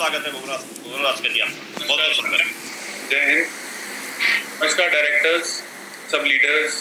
स्वागत है भुवराज के लिए आपका, बहुत बहुत स्वागत है। जय हिंद। नमस्कार डायरेक्टर्स, सब लीडर्स,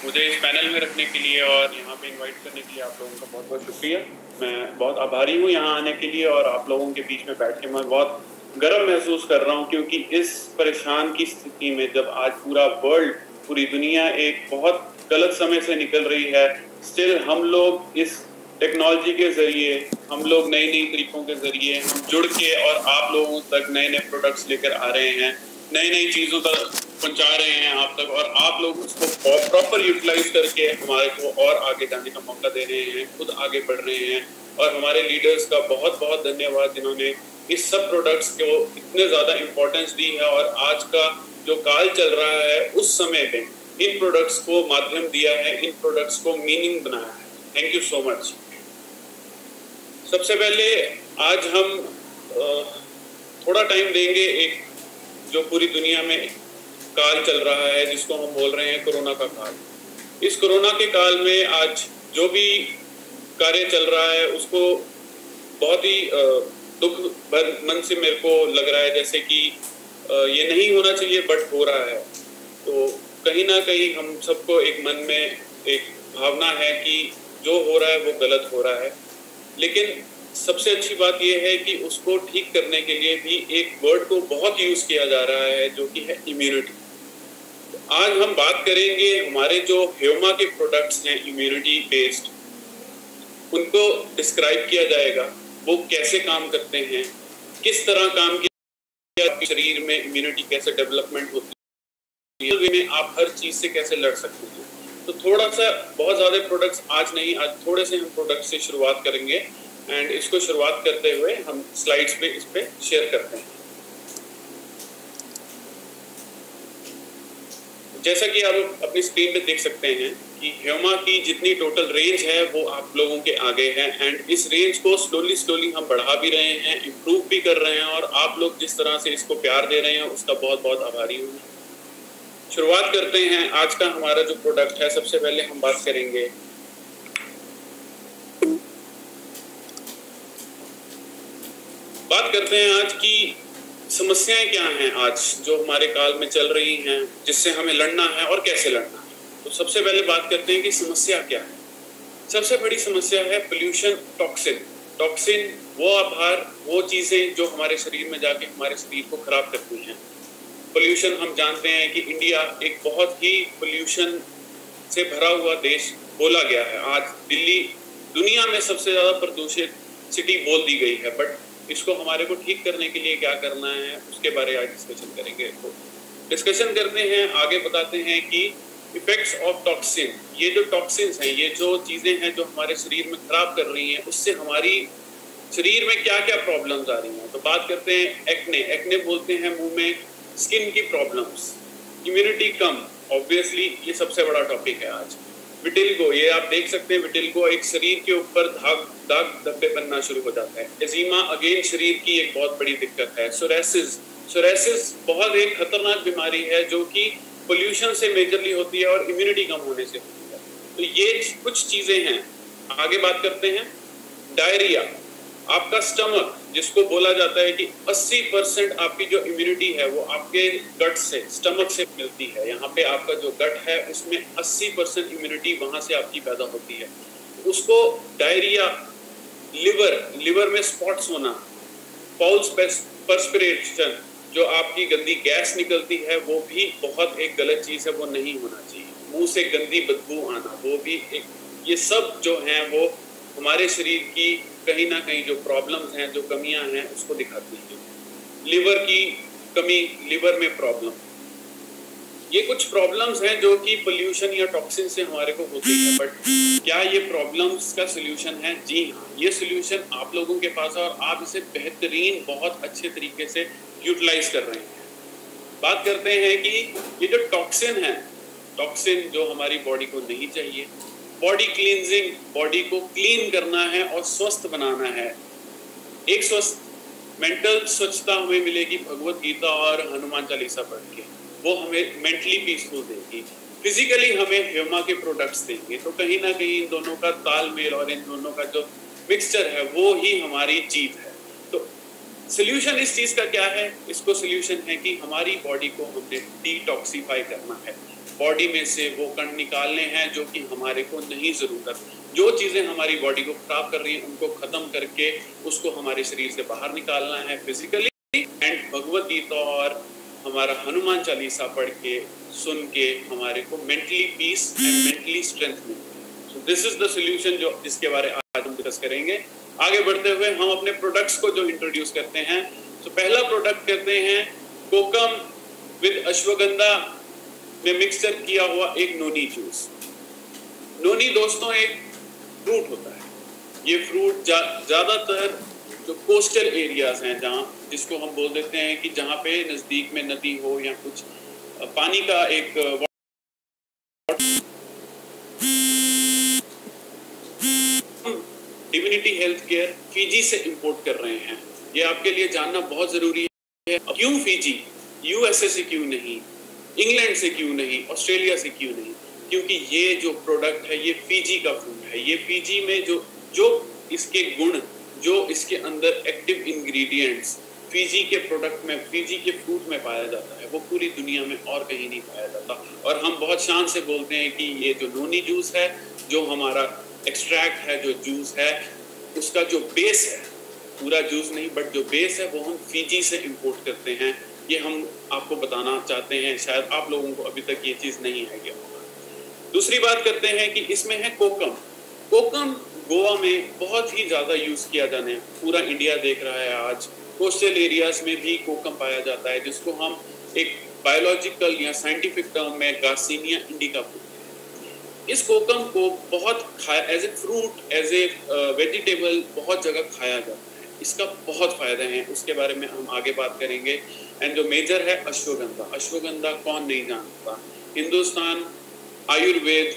मुझे इस पैनल में रखने के लिए और यहाँ पे इनवाइट करने के लिए आप लोगों का बहुत बहुत शुक्रिया। मैं बहुत आभारी हूँ यहाँ आने के लिए और आप लोगों के बीच में बैठ के मैं बहुत गर्व महसूस कर रहा हूँ, क्योंकि इस परेशान की स्थिति में जब आज पूरा वर्ल्ड, पूरी दुनिया एक बहुत गलत समय से निकल रही है, स्टिल हम लोग इस टेक्नोलॉजी के जरिए, हम लोग नई नई तरीकों के जरिए हम जुड़ के और आप लोगों तक नए नए प्रोडक्ट्स लेकर आ रहे हैं, नई नई चीज़ों तक पहुंचा रहे हैं आप तक, और आप लोग उसको प्रॉपर यूटिलाइज करके हमारे को और आगे जाने का मौका दे रहे हैं, खुद आगे बढ़ रहे हैं। और हमारे लीडर्स का बहुत बहुत धन्यवाद जिन्होंने इस सब प्रोडक्ट्स को इतने ज़्यादा इम्पोर्टेंस दी है और आज का जो काल चल रहा है उस समय में इन प्रोडक्ट्स को माध्यम दिया है, इन प्रोडक्ट्स को मीनिंग बनाया है। Thank you so much. सबसे पहले आज हम थोड़ा टाइम देंगे एक जो पूरी दुनिया में काल चल रहा है जिसको हम बोल रहे हैं कोरोना का काल। इस कोरोना के काल में आज जो भी कार्य चल रहा है उसको बहुत ही दुख भर मन से मेरे को लग रहा है जैसे कि ये नहीं होना चाहिए बट हो रहा है। तो कहीं ना कहीं हम सबको एक मन में एक भावना है कि जो हो रहा है वो गलत हो रहा है, लेकिन सबसे अच्छी बात यह है कि उसको ठीक करने के लिए भी एक वर्ड को बहुत यूज किया जा रहा है जो कि है इम्यूनिटी। तो आज हम बात करेंगे हमारे जो ह्यूमा के प्रोडक्ट्स हैं इम्यूनिटी बेस्ड, उनको डिस्क्राइब किया जाएगा, वो कैसे काम करते हैं, किस तरह काम किया शरीर में इम्यूनिटी कैसे डेवलपमेंट होती है, में आप हर चीज से कैसे लड़ सकते हैं। तो थोड़ा सा बहुत ज़्यादा प्रोडक्ट्स आज नहीं, आज थोड़े से हम प्रोडक्ट से शुरुआत करेंगे एंड इसको शुरुआत करते हुए हम स्लाइड्स पे इस पे शेयर करते हैं। जैसा कि आप अपनी स्क्रीन पे देख सकते हैं कि ह्यूमा की जितनी टोटल रेंज है वो आप लोगों के आगे है एंड इस रेंज को स्लोली हम बढ़ा भी रहे हैं, इम्प्रूव भी कर रहे हैं और आप लोग जिस तरह से इसको प्यार दे रहे हैं उसका बहुत बहुत आभारी हूँ। शुरुआत करते हैं आज का हमारा जो प्रोडक्ट है। सबसे पहले हम बात करेंगे आज की समस्याएं क्या हैं आज जो हमारे काल में चल रही हैं, जिससे हमें लड़ना है और कैसे लड़ना है। तो सबसे पहले बात करते हैं कि समस्या क्या है। सबसे बड़ी समस्या है पोल्यूशन, टॉक्सिन वो आभार, वो चीजें जो हमारे शरीर में जाके हमारे शरीर को खराब करती हैं। पोल्यूशन हम जानते हैं कि इंडिया एक बहुत ही पोल्यूशन से भरा हुआ देश बोला गया है। आज दिल्ली दुनिया में सबसे ज़्यादा प्रदूषित सिटी बोल दी गई है, बट इसको हमारे को ठीक करने के लिए क्या करना है उसके बारे में आज डिस्कशन करेंगे। तो डिस्कशन करते हैं, आगे बताते हैं कि इफेक्ट्स ऑफ टॉक्सिन। ये जो टॉक्सिन्स हैं, ये जो चीज़ें हैं जो हमारे शरीर में खराब कर रही हैं, उससे हमारी शरीर में क्या क्या प्रॉब्लम्स आ रही हैं। तो बात करते हैं एक्ने बोलते हैं मुँह में, स्किन की प्रॉब्लम्स, इम्यूनिटी कम, ऑब्वियसली ये सबसे बड़ा टॉपिक है आज। विटिल्गो, ये आप देख सकते हैं, विटिल्गो एक शरीर के ऊपर दाग धब्बे बनना शुरू हो जाता है। एजीमा अगेन शरीर की एक बहुत बड़ी दिक्कत है। सोरेसिस बहुत एक खतरनाक बीमारी है जो कि पोल्यूशन से मेजरली होती है और इम्यूनिटी कम होने से होती है। तो ये कुछ चीजें हैं। आगे बात करते हैं डायरिया, आपका स्टमक, जिसको बोला जाता है कि 80% आपकी जो इम्यूनिटी है वो आपके गट से, स्टमक से मिलती है। यहाँ पे आपका जो गट है उसमें 80% इम्यूनिटी वहाँ से आपकी पैदा होती है। उसको डायरिया, लिवर में स्पॉट्स होना, फाउल पर्सपिरेशन, जो आपकी गंदी गैस निकलती है वो भी बहुत एक गलत चीज़ है, वो नहीं होना चाहिए। मुंह से गंदी बदबू आना, वो भी एक, ये सब जो हैं वो हमारे शरीर की कहीं ना कहीं जो प्रॉब्लम्स हैं, जो कमियां हैं उसको दिखाती हैं। लिवर की कमी, लिवर में प्रॉब्लम, ये कुछ प्रॉब्लम्स हैं जो कि पोल्यूशन या टॉक्सिन से हमारे को होती है। बट क्या ये प्रॉब्लम्स का सोल्यूशन है? जी हाँ, ये सोल्यूशन आप लोगों के पास है और आप इसे बेहतरीन, बहुत अच्छे तरीके से यूटिलाइज कर रहे हैं। बात करते हैं कि ये जो टॉक्सिन है, टॉक्सिन जो हमारी बॉडी को नहीं चाहिए, बॉडी क्लींजिंग, बॉडी को क्लीन करना है और स्वस्थ बनाना है। एक स्वस्थ मेंटल स्वच्छता हमें मिलेगी भगवत गीता और हनुमान चालीसा पढ़ के, वो हमें मेंटली पीसफुल देगी। फिजिकली हमें ह्यूमा के प्रोडक्ट्स देंगे। तो कहीं ना कहीं इन दोनों का तालमेल और इन दोनों का जो मिक्सचर है वो ही हमारी जीत है। तो सोल्यूशन इस चीज का क्या है? इसको सोल्यूशन है कि हमारी बॉडी को हमने डिटॉक्सिफाई करना है, बॉडी में से वो कण निकालने हैं जो कि हमारे को नहीं जरूरत, जो चीजें हमारी बॉडी को खराब कर रही हैं उनको खत्म करके उसको हमारे शरीर से बाहर निकालना है फिजिकली। एंड भगवत गीता और हमारा हनुमान चालीसा पढ़ के सुन के हमारे को mentally peace and mentally strength मिलती है। So this is the solution जो जिसके बारे में आज हम डिस्कस करेंगे। आगे बढ़ते हुए हम अपने प्रोडक्ट्स को जो इंट्रोड्यूस करते हैं, तो पहला प्रोडक्ट करते हैं कोकम विद अश्वगंधा में मिक्सचर किया हुआ एक नोनी जूस। नोनी दोस्तों एक फ्रूट होता है। ये फ्रूट ज्यादातर जो कोस्टल एरियाज हैं, जहाँ जिसको हम बोल देते हैं कि जहाँ पे नजदीक में नदी हो या कुछ पानी का एक डिविनिटी हेल्थ केयर फीजी से इंपोर्ट कर रहे हैं। ये आपके लिए जानना बहुत जरूरी है। क्यों फीजी? यूएसए से क्यों नहीं, इंग्लैंड से क्यों नहीं, ऑस्ट्रेलिया से क्यों नहीं? क्योंकि ये जो प्रोडक्ट है ये फीजी का फ्रूट है। ये फीजी में जो इसके गुण, जो इसके अंदर एक्टिव इंग्रेडिएंट्स फीजी के प्रोडक्ट में, फीजी के फ्रूट में पाया जाता है, वो पूरी दुनिया में और कहीं नहीं पाया जाता। और हम बहुत शान से बोलते हैं कि ये जो नोनी जूस है, जो हमारा एक्सट्रैक्ट है, जो जूस है, उसका जो बेस है, पूरा जूस नहीं बट जो बेस है वो हम फीजी से इंपोर्ट करते हैं। ये हम आपको बताना चाहते हैं, शायद आप लोगों को अभी तक ये चीज़ नहीं आइडिया होगा। दूसरी बात करते हैं कि इसमें है कोकम। कोकम गोवा में बहुत ही ज़्यादा यूज़ किया जाने, पूरा इंडिया देख रहा है आज। कोस्टल एरियाज में भी कोकम पाया जाता है, जिसको हम एक बायोलॉजिकल या साइंटिफिक टर्म में गार्सिनिया इंडिका बोलते हैं। इस कोकम को बहुत खाया, as a fruit, as a vegetable बहुत जगह खाया जाता है। इसका बहुत फ़ायदे हैं, उसके बारे में हम आगे बात करेंगे। एंड जो मेजर है अश्वगंधा। अश्वगंधा कौन नहीं जानता? हिंदुस्तान आयुर्वेद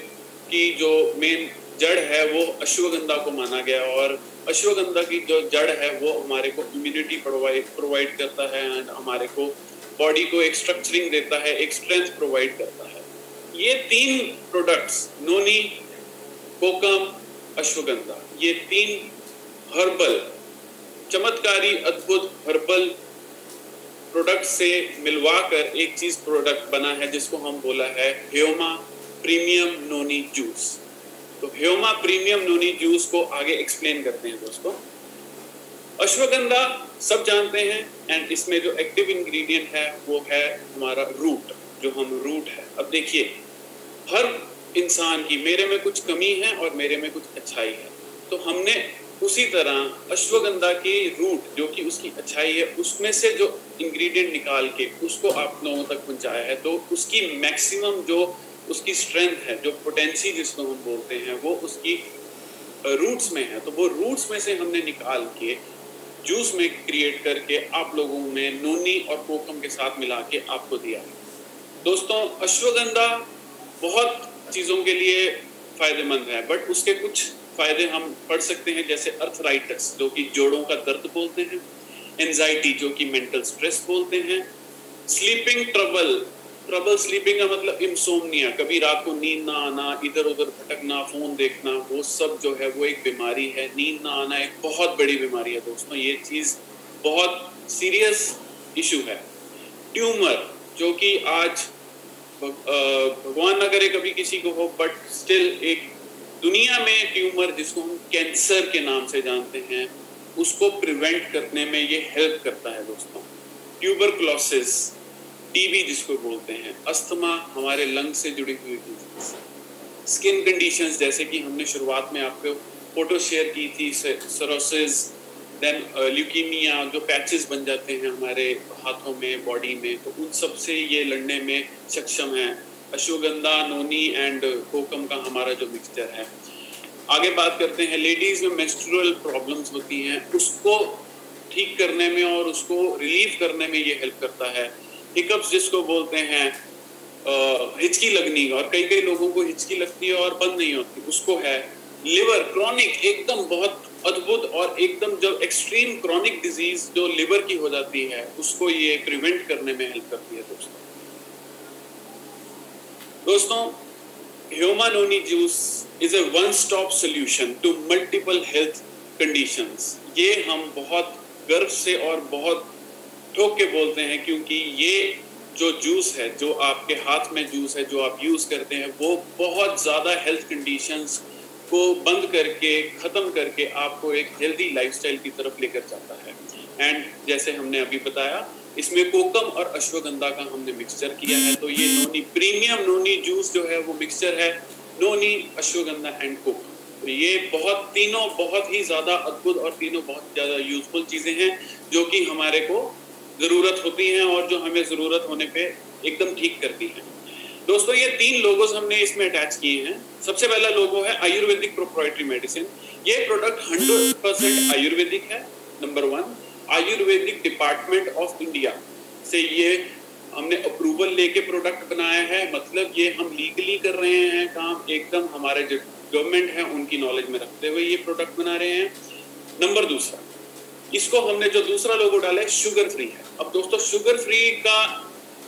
की जो मेन जड़ है वो अश्वगंधा को माना गया, और अश्वगंधा की जो जड़ है वो हमारे को इम्यूनिटी प्रोवाइड करता है एंड हमारे को बॉडी को एक स्ट्रक्चरिंग देता है, एक स्ट्रेंथ प्रोवाइड करता है। ये तीन प्रोडक्ट्स, नोनी, कोकम, अश्वगंधा, ये तीन हर्बल, चमत्कारी, अद्भुत हर्बल प्रोडक्ट से मिलवाकर एक चीज प्रोडक्ट बना है जिसको हम बोला है ह्योमा प्रीमियम नोनी जूस। तो ह्योमा प्रीमियम नोनी जूस को आगे एक्सप्लेन करते हैं दोस्तों। अश्वगंधा सब जानते हैं, एंड इसमें जो एक्टिव इंग्रेडिएंट है वो है हमारा रूट, जो हम रूट है। अब देखिए, हर इंसान की, मेरे में कुछ कमी है और मेरे में कुछ अच्छाई है, तो हमने उसी तरह अश्वगंधा की रूट, जो कि उसकी अच्छाई है, उसमें से जो इंग्रेडिएंट निकाल के उसको आप लोगों तक पहुंचाया है, तो उसकी मैक्सिमम जो उसकी स्ट्रेंथ है, जो पोटेंसी जिसको हम बोलते हैं, वो उसकी रूट्स में है। तो वो रूट्स में से हमने निकाल के जूस में क्रिएट करके आप लोगों में नोनी और कोकम के साथ मिला के आपको दिया है। दोस्तों, अश्वगंधा बहुत चीज़ों के लिए फ़ायदेमंद है, बट उसके कुछ फ़ायदे हम पढ़ सकते हैं, जैसे अर्थराइटिस, जो कि जोड़ों का दर्द बोलते हैं, एंजाइटी, जो कि मेंटल स्ट्रेस बोलते हैं, स्लीपिंग ट्रबल स्लीपिंग का मतलब इंसोम्निया, कभी रात को नींद ना आना, इधर उधर भटकना, फ़ोन देखना, वो सब जो है वो एक बीमारी है। नींद ना आना एक बहुत बड़ी बीमारी है दोस्तों, ये चीज़ बहुत सीरियस इशू है। ट्यूमर, जो कि आज भगवान ना करे कभी किसी को हो, बट स्टिल एक दुनिया में ट्यूमर, जिसको हम कैंसर के नाम से जानते हैं, उसको प्रिवेंट करने में ये हेल्प करता है दोस्तों। ट्यूबरकुलोसिस, टीबी जिसको बोलते हैं, अस्थमा, हमारे लंग से जुड़ी हुई डिजीज, स्किन कंडीशंस, जैसे कि हमने शुरुआत में आपको फोटो शेयर की थी, सरोसिस, देन ल्यूकीमिया, जो पैचेस बन जाते हैं हमारे हाथों में, बॉडी में, तो उन सब से ये लड़ने में सक्षम है अश्वगंधा, नोनी एंड कोकम का हमारा जो मिक्सचर है। आगे बात करते हैं, लेडीज़ में मेंस्ट्रुअल प्रॉब्लम्स होती हैं, उसको ठीक करने में और उसको रिलीव करने में ये हेल्प करता है। हिकअप्स जिसको बोलते हैं, हिचकी लगनी, और कई लोगों को हिचकी लगती है और बंद नहीं होती, उसको है। लिवर क्रॉनिक, एकदम बहुत अद्भुत और एकदम जब एक्सट्रीम क्रॉनिक डिजीज जो लिवर की हो जाती है, उसको ये प्रिवेंट करने में हेल्प करती है दोस्तों। ह्योमा noni juice is a one stop solution to multiple health conditions. ये हम बहुत गर्व से और बहुत ठोक के बोलते हैं, क्योंकि ये जो जूस है, जो आपके हाथ में जूस है, जो आप यूज़ करते हैं, वो बहुत ज़्यादा हेल्थ कंडीशंस को बंद करके, ख़त्म करके आपको एक हेल्दी लाइफस्टाइल की तरफ लेकर जाता है। एंड जैसे हमने अभी बताया, इसमें कोकम और अश्वगंधा का हमने मिक्सचर किया है, तो ये नोनी प्रीमियम नोनी जूस जो है वो मिक्सचर है नोनी, अश्वगंधा एंड कोकम। तो ये तीनों बहुत ही ज़्यादा अद्भुत और तीनों बहुत ज़्यादा यूजफुल चीज़ें हैं जो कि हमारे को ज़रूरत होती हैं और जो हमें ज़रूरत होने पे एकदम ठीक करती हैं। दोस्तों, ये 3 लोगोस हमने इसमें अटैच किए हैं। सबसे पहला लोगो है आयुर्वेदिक प्रोप्राइटरी मेडिसिन। ये प्रोडक्ट 100% आयुर्वेदिक है। Number 1, Ayurvedic department of India से ये हमने अप्रूवल लेके प्रोडक्ट बनाया है, मतलब ये हम लीगली कर रहे हैं काम, एकदम हमारे जो गवर्नमेंट है उनकी नॉलेज में रखते हुए ये प्रोडक्ट बना रहे हैं। नंबर 2, इसको हमने जो दूसरा लोगो डाला है शुगर फ्री है। अब दोस्तों, शुगर फ्री का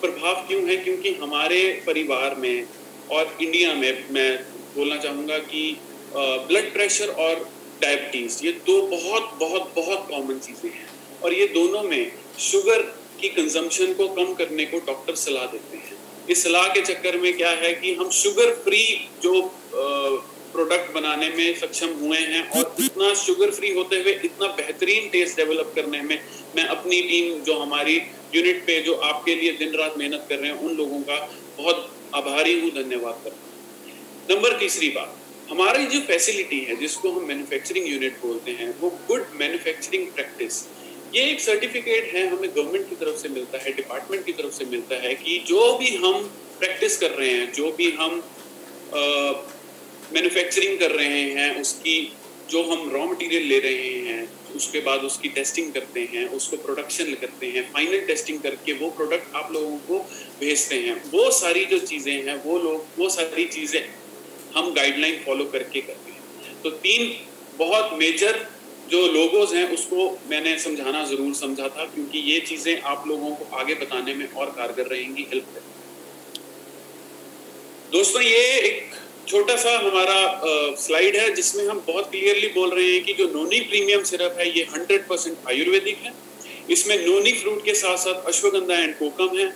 प्रभाव क्यों है? क्योंकि हमारे परिवार में और इंडिया में मैं बोलना चाहूँगा कि ब्लड प्रेशर और डायबिटीज़, ये 2 बहुत बहुत बहुत कॉमन चीज़ें हैं और ये दोनों में शुगर की कंजम्पशन को कम करने को डॉक्टर सलाह देते हैं। इस सलाह के चक्कर में क्या है कि हम शुगर फ्री जो प्रोडक्ट बनाने में सक्षम हुए हैं और इतना शुगर फ्री होते हुए इतना बेहतरीन टेस्ट डेवलप करने में मैं अपनी टीम जो हमारी यूनिट पे जो आपके लिए दिन रात मेहनत कर रहे हैं उन लोगों का बहुत आभारी हूँ, धन्यवाद करता हूँ। नंबर 3 बात, हमारी जो फैसिलिटी है जिसको हम मैन्युफैक्चरिंग यूनिट बोलते हैं, वो गुड मैन्युफैक्चरिंग प्रैक्टिस, ये एक सर्टिफिकेट है, हमें गवर्नमेंट की तरफ से मिलता है, डिपार्टमेंट की तरफ से मिलता है कि जो भी हम प्रैक्टिस कर रहे हैं, जो भी हम मैन्युफैक्चरिंग कर रहे हैं, उसकी जो हम रॉ मटेरियल ले रहे हैं, उसके बाद उसकी टेस्टिंग करते हैं, उसको प्रोडक्शन करते हैं, फाइनल टेस्टिंग करके वो प्रोडक्ट आप लोगों को भेजते हैं। वो सारी जो चीज़ें हैं वो सारी चीज़ें हम गाइडलाइन फॉलो करके करते हैं। तो 3 बहुत मेजर जो लोगोज हैं उसको मैंने समझाना ज़रूर समझा था, क्योंकि ये चीज़ें आप लोगों को आगे बताने में और कारगर रहेंगी, हेल्प करेंगी। दोस्तों, ये एक छोटा सा हमारा स्लाइड है जिसमें हम बहुत क्लियरली बोल रहे हैं कि जो नोनी प्रीमियम सिरप है ये 100% आयुर्वेदिक है। इसमें नोनी फ्रूट के साथ साथ अश्वगंधा एंड कोकम है।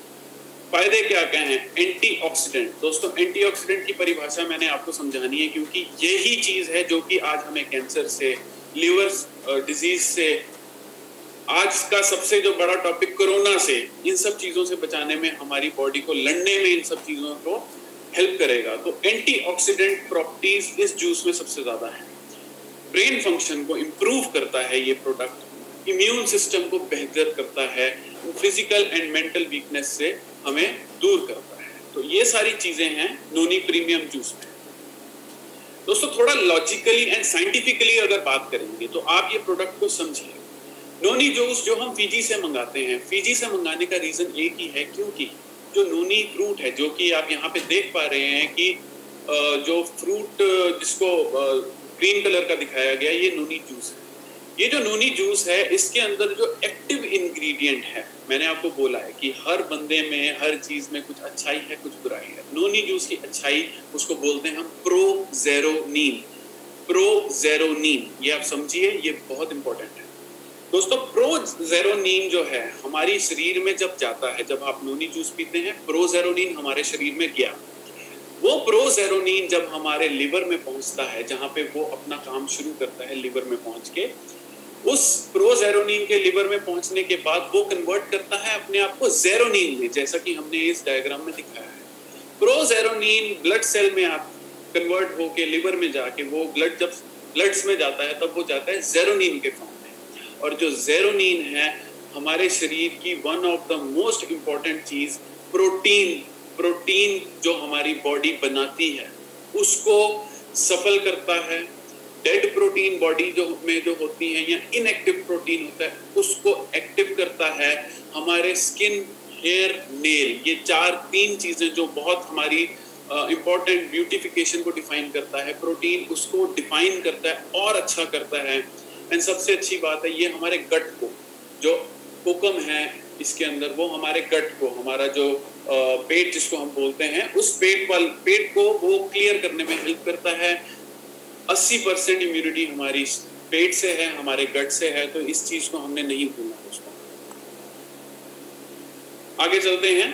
फायदे क्या क्या हैं? एंटीऑक्सीडेंट। दोस्तों, एंटीऑक्सीडेंट की परिभाषा मैंने आपको समझानी है, क्योंकि यही चीज़ है जो कि आज हमें कैंसर से, लिवर डिजीज से, आज का सबसे जो बड़ा टॉपिक कोरोना से, इन सब चीज़ों से बचाने में, हमारी बॉडी को लड़ने में इन सब चीज़ों को हेल्प करेगा। तो एंटीऑक्सीडेंट प्रॉपर्टीज इस जूस में सबसे ज़्यादा है। ब्रेन फंक्शन को इम्प्रूव करता है ये प्रोडक्ट, इम्यून सिस्टम को बेहतर करता है, फिजिकल एंड मेंटल वीकनेस से हमें दूर करता है। तो ये सारी चीज़ें हैं नोनी प्रीमियम जूस में। दोस्तों, थोड़ा लॉजिकली एंड साइंटिफिकली अगर बात करेंगे तो आप ये प्रोडक्ट को समझिए। नोनी जूस जो हम फिजी से मंगाते हैं, फिजी से मंगाने का रीज़न एक ही है, क्योंकि जो नोनी फ्रूट है, जो कि आप यहाँ पे देख पा रहे हैं कि जो फ्रूट जिसको ग्रीन कलर का दिखाया गया, ये नोनी जूस है। ये जो नोनी जूस है, इसके अंदर जो एक्टिव इंग्रेडिएंट है, मैंने आपको बोला है कि हर बंदे में, हर चीज़ में कुछ अच्छाई है, कुछ बुराई है। नोनी जूस की अच्छाई उसको बोलते हैं हम प्रोजेरोनिन। प्रोजेरोनिन, ये आप समझिए, ये बहुत इंपॉर्टेंट है। दोस्तों, प्रोजेरोनिन जो है हमारी शरीर में जब जाता है, जब आप नोनी जूस पीते हैं, प्रोजेरोनिन हमारे शरीर में गया। वो प्रोजेरोनिन जब हमारे लिवर में पहुंचता है, जहां पे वो अपना काम शुरू करता है, लिवर में पहुंच के, उस प्रोजेरोनिन के लिवर में पहुंचने के बाद वो कन्वर्ट करता है अपने आप को जेरोनिन में, जैसा कि हमने इस डायग्राम में दिखाया है। प्रोजेरोनिन ब्लड सेल में आप कन्वर्ट होके लिवर में जाके, वो ब्लड जब ब्लड्स में जाता है तब वो जाता है जेरोनिन के फॉर्म में। और जो जेरोनिन है हमारे शरीर की one of the most important चीज, प्रोटीन जो हमारी बॉडी बनाती है उसको सफल करता है। डेड प्रोटीन बॉडी जो होती है, या इनएक्टिव प्रोटीन होता है, उसको एक्टिव करता है। हमारे स्किन, हेयर, नेल, ये 3 चीजें जो बहुत हमारी इम्पॉर्टेंट ब्यूटिफिकेशन को डिफाइन करता है, प्रोटीन उसको डिफाइन करता है और अच्छा करता है। एंड सबसे अच्छी बात है, ये हमारे गट को, जो कोकम है इसके अंदर, वो हमारे गट को, हमारा जो पेट जिसको हम बोलते हैं, उस पेट को वो क्लियर करने में हेल्प करता है। 80% इम्यूनिटी हमारी पेट से है, हमारे गट से है, तो इस चीज को हमने नहीं भूलना दोस्तों। आगे चलते हैं।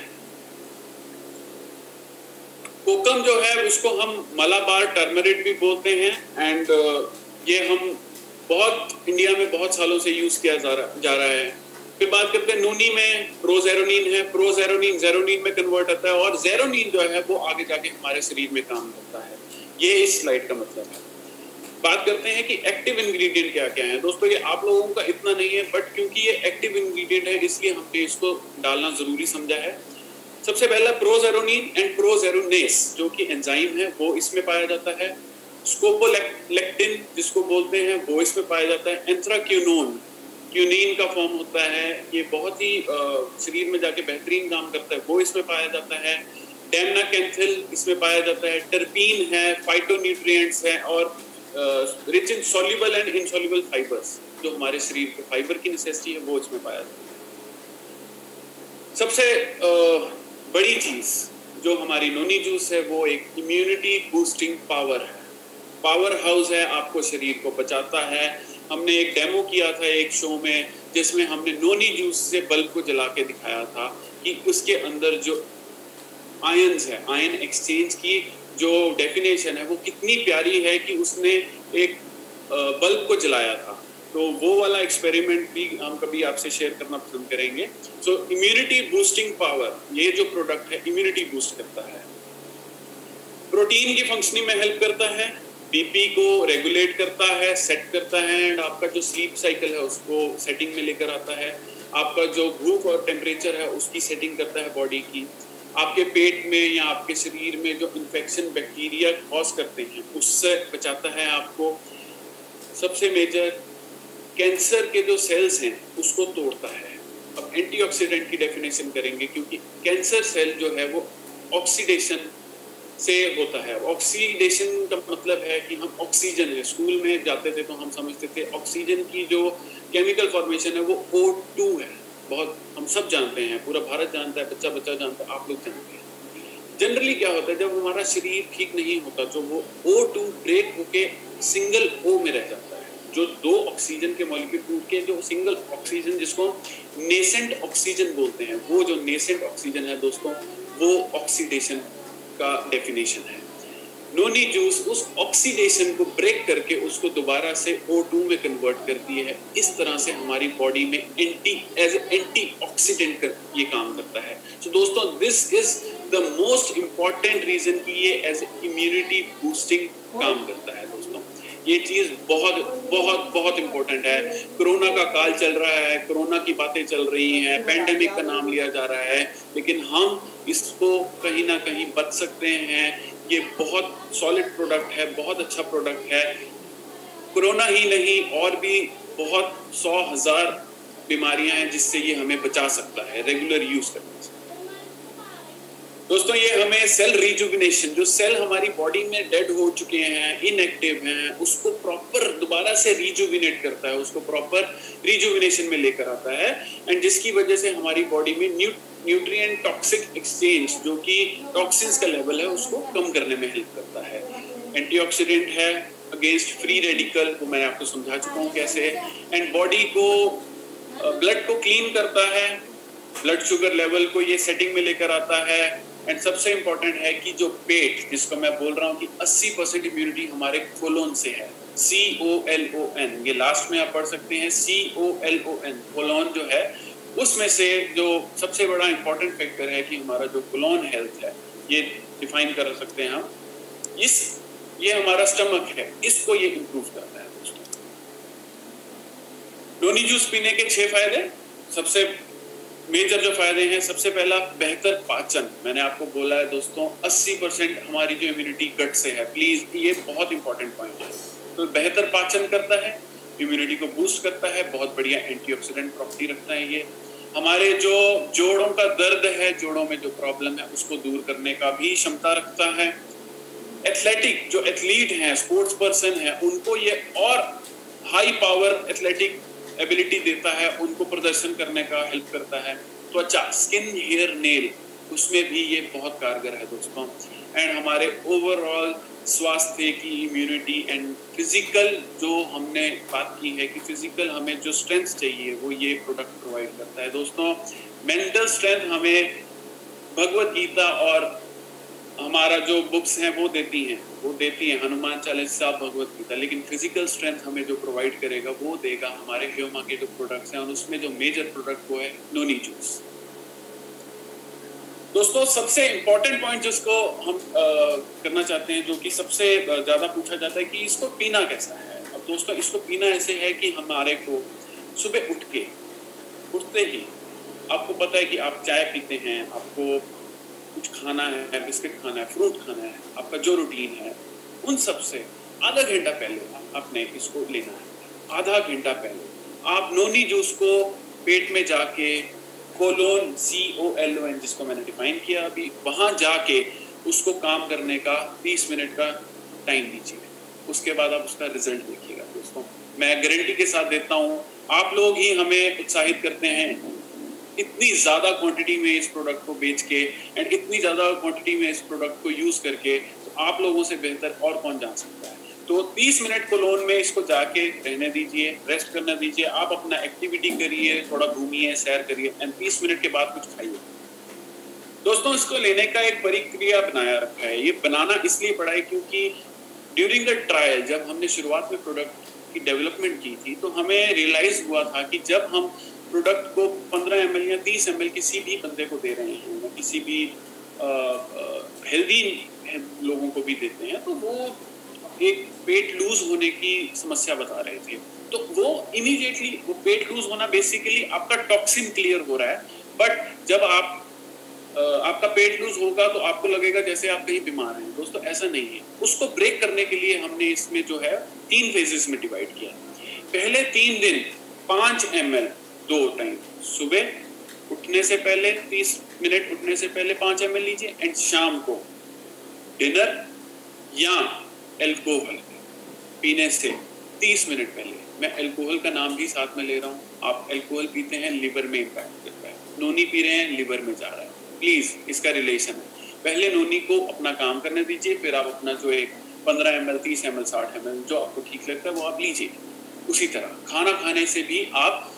कोकम जो है उसको हम मलाबार टर्मरिक भी बोलते हैं, एंड ये हम बहुत इंडिया में बहुत सालों से यूज किया जा रहा है। फिर बात करते हैं नोनी में प्रोजेरोनिन है, प्रोजेरोनिन जेरोनिन में कन्वर्ट होता है, और जेरोनिन जो है वो आगे जाके हमारे शरीर में काम करता है। ये इस स्लाइड का मतलब है। बात करते हैं कि एक्टिव इंग्रेडिएंट क्या क्या है दोस्तों। ये आप लोगों का इतना नहीं है, बट क्योंकि ये एक्टिव इंग्रेडिएंट है इसलिए हमने इसको डालना जरूरी समझा है। सबसे पहला प्रोजेरोनिन एंड प्रोजेरोनेस जो कि एंजाइम है वो इसमें पाया जाता है। स्कोपोलेक्टिन जिसको बोलते हैं वो इसमें पाया जाता है। एंथ्राक्विनोन क्यूनिन का फॉर्म होता है, ये बहुत ही शरीर में जाके बेहतरीन काम करता है, वो इसमें पाया जाता है। डेमनाकेंथिल इसमें पाया जाता है। टर्पीन है, फाइटोन्यूट्रिएंट्स है, और rich in soluble and insoluble fibres जो हमारे शरीर को फाइबर की नेसेसिटी है वो इसमें पाया जाता है। सबसे बड़ी चीज जो हमारी नोनी जूस है वो एक इम्यूनिटी बूस्टिंग पावर है, पावर हाउस है, आपको शरीर को बचाता है। हमने एक डेमो किया था एक शो में जिसमें हमने नोनी जूस से बल्ब को जला के दिखाया था कि उसके अंदर जो आयंस है, आयन एक्सचेंज की जो डेफिनेशन है वो कितनी प्यारी है कि उसने एक बल्ब को जलाया था। तो वो वाला एक्सपेरिमेंट भी हम कभी आपसे शेयर करना पसंद करेंगे। सो इम्यूनिटी बूस्टिंग पावर, ये जो प्रोडक्ट है इम्यूनिटी बूस्ट करता है। प्रोटीन की फंक्शनिंग में हेल्प करता है, बीपी को रेगुलेट करता है, सेट करता है, एंड आपका जो स्लीप साइकिल है उसको सेटिंग में लेकर आता है। आपका जो भूख और टेम्परेचर है उसकी सेटिंग करता है बॉडी की। आपके पेट में या आपके शरीर में जो इन्फेक्शन बैक्टीरिया कॉज करते हैं उससे बचाता है आपको। सबसे मेजर कैंसर के जो सेल्स हैं उसको तोड़ता है। अब एंटीऑक्सीडेंट की डेफिनेशन करेंगे क्योंकि कैंसर सेल जो है वो ऑक्सीडेशन से होता है। ऑक्सीडेशन का मतलब है कि हम ऑक्सीजन है, स्कूल में जाते थे तो हम समझते थे ऑक्सीजन की जो केमिकल फॉर्मेशन है वो O2 है। बहुत हम सब जानते हैं, पूरा भारत जानता है, बच्चा बच्चा जानता है, आप लोग जानते हैं। जनरली क्या होता है जब हमारा शरीर ठीक नहीं होता तो वो O2 ब्रेक होके सिंगल O में रह जाता है। जो दो ऑक्सीजन के मॉलिक्यूल टूट के जो सिंगल ऑक्सीजन जिसको नेसेंट ऑक्सीजन बोलते हैं, वो जो नेसेंट ऑक्सीजन है दोस्तों वो ऑक्सीडेशन का डेफिनेशन है। नोनी जूस उस ऑक्सीडेशन को ब्रेक करके उसको दोबारा से O2 में कन्वर्ट करती है। इस तरह से हमारी बॉडी में एज एंटीऑक्सीडेंट कर ये काम करता है। तो दोस्तों this is the most important reason कि ये एज इम्यूनिटी बूस्टिंग काम करता है दोस्तों। ये चीज बहुत बहुत बहुत इम्पोर्टेंट है। कोरोना का काल चल रहा है, कोरोना की बातें चल रही हैं, पैंडेमिक का नाम लिया जा रहा है, लेकिन हम इसको कहीं ना कहीं बच सकते हैं। ये बहुत सॉलिड प्रोडक्ट है, बहुत अच्छा प्रोडक्ट है। कोरोना ही नहीं और भी बहुत 100,000 बीमारियां हैं जिससे ये हमें बचा सकता है रेगुलर यूज करने से। दोस्तों ये हमें सेल रिजुविनेशन, जो सेल हमारी बॉडी में डेड हो चुके हैं, इनएक्टिव हैं, उसको प्रॉपर दोबारा से रिजुविनेट करता है, उसको प्रॉपर रिजुविनेशन में लेकर आता है, एंड जिसकी वजह से हमारी बॉडी में न्यूट्रिएंट टॉक्सिक एक्सचेंज जो कि टॉक्सिन्स का लेवल है उसको कम करने में हेल्प करता है। एंटीऑक्सीडेंट है अगेंस्ट फ्री रेडिकल, वो मैं आपको समझा चुका हूँ कैसे, एंड बॉडी को ब्लड को क्लीन करता है, ब्लड शुगर लेवल को ये सेटिंग में लेकर आता है, एंड सबसे इम्पोर्टेंट है कि जो पेट जिसको मैं बोल रहा हूँ कि 80% इम्यूनिटी हमारे कोलोन से है, COLON, ये लास्ट में आप पढ़ सकते हैं COLON, कोलोन जो है उसमें से जो सबसे बड़ा इंपॉर्टेंट फैक्टर है कि हमारा जो कोलोन हेल्थ है ये डिफाइन कर सकते हैं हम, ये हमारा स्टमक है, इसको ये इम्प्रूव करता है दोस्तों। नोनी जूस पीने के 6 फायदे, सबसे मेजर जो फायदे हैं, सबसे पहला बेहतर पाचन। मैंने आपको बोला है दोस्तों 80% हमारी जो इम्यूनिटी गट से है, प्लीज ये बहुत इंपॉर्टेंट पॉइंट है। तो बेहतर पाचन करता है, इम्यूनिटी को बूस्ट करता है, बहुत बढ़िया एंटीऑक्सीडेंट प्रॉपर्टी रखता है। ये हमारे जो जोड़ों का दर्द है, जोड़ों में जो प्रॉब्लम है उसको दूर करने का भी क्षमता रखता है। एथलेटिक जो एथलीट हैं, स्पोर्ट्स पर्सन है, उनको ये और हाई पावर एथलेटिक एबिलिटी देता है, उनको प्रदर्शन करने का हेल्प करता है। त्वचा, स्किन, हेयर, नेल, उसमें भी ये बहुत कारगर है दोस्तों। एंड हमारे ओवरऑल स्वास्थ्य की, इम्यूनिटी एंड फिजिकल, जो हमने बात की है कि फिजिकल हमें जो स्ट्रेंथ चाहिए वो ये प्रोडक्ट प्रोवाइड करता है। दोस्तों, मेंटल स्ट्रेंथ हमें भगवत गीता और हमारा जो बुक्स हैं वो देती हैं हनुमान चालीसा, भगवत गीता, लेकिन फिजिकल स्ट्रेंथ हमें जो प्रोवाइड करेगा वो देगा हमारे ह्यूमा के जो प्रोडक्ट्स हैं, और उसमें जो मेजर प्रोडक्ट वो है नोनी जूस। दोस्तों, सबसे इम्पोर्टेंट पॉइंट जिसको हम करना चाहते हैं, जो कि सबसे ज़्यादा पूछा जाता है कि इसको पीना कैसा है। अब दोस्तों, इसको पीना ऐसे है कि हमारे को सुबह उठते ही आपको पता है कि आप चाय पीते हैं, आपको कुछ खाना है, बिस्किट खाना है, फ्रूट खाना है, आपका जो रूटीन है, उन सब से आधा घंटा पहले आपने इसको लेना है। आधा घंटा पहले आप नोनी जूस को पेट में जाके कोलोन, COLON, जिसको मैंने डिफाइन किया अभी, वहाँ जाके उसको काम करने का 30 मिनट का टाइम दीजिए। उसके बाद आप उसका रिजल्ट देखिएगा। दोस्तों, मैं गारंटी के साथ देता हूँ, आप लोग ही हमें उत्साहित करते हैं इतनी ज़्यादा क्वांटिटी में इस प्रोडक्ट को बेच के एंड इतनी ज़्यादा क्वांटिटी में इस प्रोडक्ट को यूज़ करके, तो आप लोगों से बेहतर और कौन जान सकता है। तो 30 मिनट कोलोन में इसको जाके रहने दीजिए, रेस्ट करना दीजिए, आप अपना एक्टिविटी करिए, थोड़ा घूमिए, सैर करिए एंड 30 मिनट के बाद कुछ खाइए। दोस्तों, इसको लेने का एक प्रक्रिया बनाया रखा है। ये बनाना इसलिए पड़ा है क्योंकि ड्यूरिंग द ट्रायल, जब हमने शुरुआत में प्रोडक्ट की डेवलपमेंट की थी, तो हमें रियलाइज हुआ था कि जब हम प्रोडक्ट को 15 ml या 30 ml किसी भी बंदे को दे रहे हैं, किसी भी हेल्दी लोगों को भी देते हैं, तो वो एक पेट लूज होने की समस्या बता रहे थे। तो वो इमीडिएटली, वो पेट लूज होना बेसिकली आपका टॉक्सिन क्लियर हो रहा है, बट जब आपका पेट लूज होगा तो आपको लगेगा जैसे आप कहीं बीमार हैं। दोस्तों, ऐसा नहीं है। उसको ब्रेक करने के लिए हमने इसमें जो है 3 फेजेस में डिवाइड किया। पहले 3 दिन 5 ml 2 टाइम, सुबह उठने से पहले 30 मिनट उठने से पहले 5 ml लीजिए एंड शाम को डिनर या अल्कोहल पीने से 30 मिनट पहले। मैं अल्कोहल का नाम भी साथ में ले रहा हूँ। आप अल्कोहल पीते हैं, लिवर में इम्पैक्ट करता है। नोनी पी रहे हैं, लिवर में जा रहा है। प्लीज, इसका रिलेशन है। पहले नोनी को अपना काम करने दीजिए, फिर आप अपना जो एक 15 ml, 30 ml, 60 ml जो आपको ठीक लगता है वो आप लीजिए। उसी तरह खाना खाने से भी आप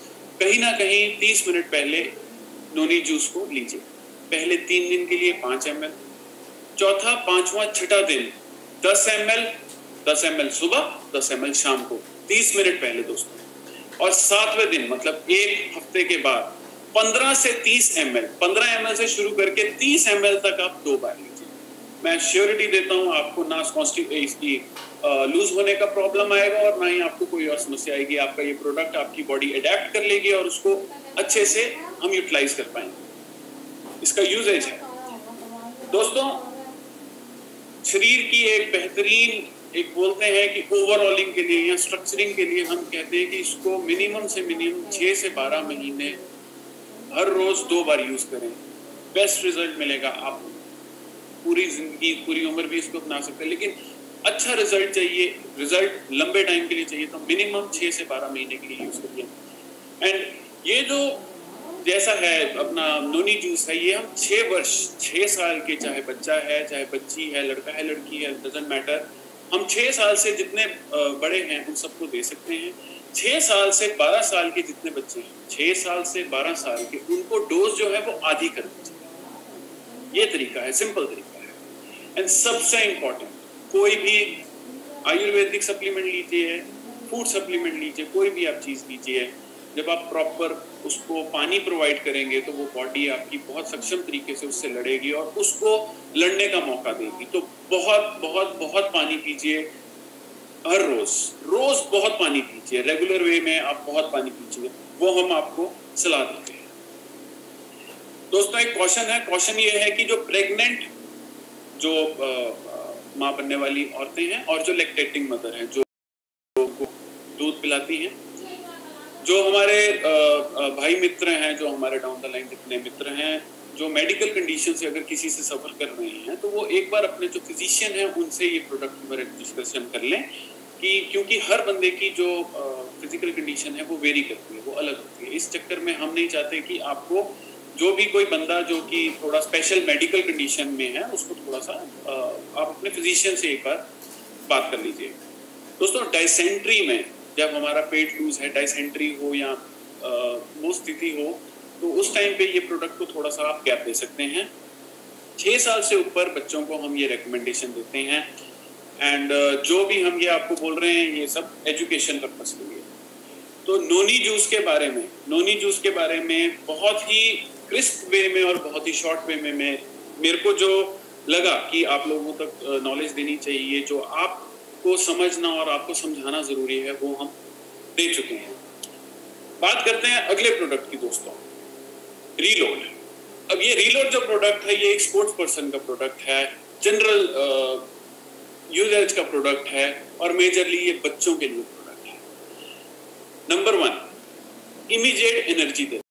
कहीं ना कहीं 30 मिनट पहले नोनी जूस को लीजिए। पहले 3 दिन के लिए 5 ml, चौथा, पांचवा, छठा दिन 10 ml सुबह, 10 ml शाम को, 30 मिनट पहले दोस्तों। और 7वें दिन मतलब एक हफ्ते के बाद 15 से 30 ml, 15 ml से शुरू करके 30 ml तक आप 2 बार लीजिए। मैं श्योरिटी देता हूँ आपको ना इसकी लूज होने का प्रॉब्लम आएगा और ना ही आपको कोई और समस्या आएगी। आपका ये प्रोडक्ट आपकी बॉडी अडेप्ट कर लेगी और उसको अच्छे से हम यूटिलाइज कर पाएंगे। इसका यूजेज है दोस्तों, शरीर की एक बेहतरीन, एक बोलते हैं कि ओवरऑलिंग के लिए या स्ट्रक्चरिंग के लिए हम कहते हैं कि इसको मिनिमम से मिनिमम 6 से 12 महीने हर रोज 2 बार यूज करें। बेस्ट रिजल्ट मिलेगा। आप पूरी जिंदगी, पूरी उम्र भी इसको अपना सकते हैं, लेकिन अच्छा रिजल्ट चाहिए, रिजल्ट लंबे टाइम के लिए चाहिए तो मिनिमम 6 से 12 महीने के लिए यूज करिए। एंड ये जो जैसा है अपना नोनी जूस है, ये हम 6 वर्ष, 6 साल के, चाहे बच्चा है, चाहे बच्ची है, लड़का है, लड़की है, डजंट मैटर, हम 6 साल से जितने बड़े हैं उन सबको दे सकते हैं। 6 साल से 12 साल के जितने बच्चे हैं, 6 साल से 12 साल के, उनको डोज जो है वो आधी कर दीजिए। ये तरीका है, सिंपल तरीका है। एंड सबसे इम्पोर्टेंट, कोई भी आयुर्वेदिक सप्लीमेंट लीजिए, फूड सप्लीमेंट लीजिए, कोई भी आप चीज़ लीजिए, जब आप प्रॉपर उसको पानी प्रोवाइड करेंगे तो वो बॉडी आपकी बहुत सक्षम तरीके से उससे लड़ेगी और उसको लड़ने का मौका देगी। तो बहुत बहुत बहुत पानी पीजिए हर रोज बहुत पानी पीजिए, रेगुलर वे में आप बहुत पानी पीजिए, वो हम आपको सलाह देते हैं। दोस्तों, एक क्वेश्चन है, क्वेश्चन ये है कि जो प्रेग्नेंट, जो माँ बनने वाली औरतें हैं और जो लैक्टेटिंग मदर हैं, जो दूध पिलाती हैं, जो हमारे भाई मित्र हैं, जो हमारे डाउन द लाइन जितने मित्र हैं, जो मेडिकल कंडीशन से अगर किसी से सफ़र कर रहे हैं, तो वो एक बार अपने जो फिजिशियन हैं उनसे ये प्रोडक्ट के बारे में डिस्कशन कर लें कि क्योंकि हर बंदे की जो फिजिकल कंडीशन है वो वेरी करती है, वो अलग होती है। इस चक्कर में हम नहीं चाहते कि आपको जो भी कोई बंदा जो कि थोड़ा स्पेशल मेडिकल कंडीशन में है उसको थोड़ा सा आप अपने फिजिशियन से एक बार बात कर लीजिए। दोस्तों डाइसेंट्री में जब हमारा पेट लूज है, डाइसेंट्री हो या वो स्थिति हो, तो उस टाइम पे ये प्रोडक्ट को थोड़ा सा आप गैप दे सकते हैं। 6 साल से ऊपर बच्चों को हम ये रिकमेंडेशन देते हैं। एंड जो भी हम ये आपको बोल रहे हैं ये सब एजुकेशन पर्पस के लिए। तो नोनी जूस के बारे में बहुत ही क्रिस्प वे में और बहुत ही शॉर्ट वे में मेरे को जो लगा कि आप लोगों तक नॉलेज देनी चाहिए, जो आपको समझना और आपको समझाना ज़रूरी है, वो हम दे चुके हैं। बात करते हैं अगले प्रोडक्ट की दोस्तों, रीलोड। अब ये रीलोड जो प्रोडक्ट है ये एक स्पोर्ट्स पर्सन का प्रोडक्ट है, जनरल यूजर्स का प्रोडक्ट है और मेजरली ये बच्चों के लिए प्रोडक्ट है। नंबर 1, इमीडिएट एनर्जी देता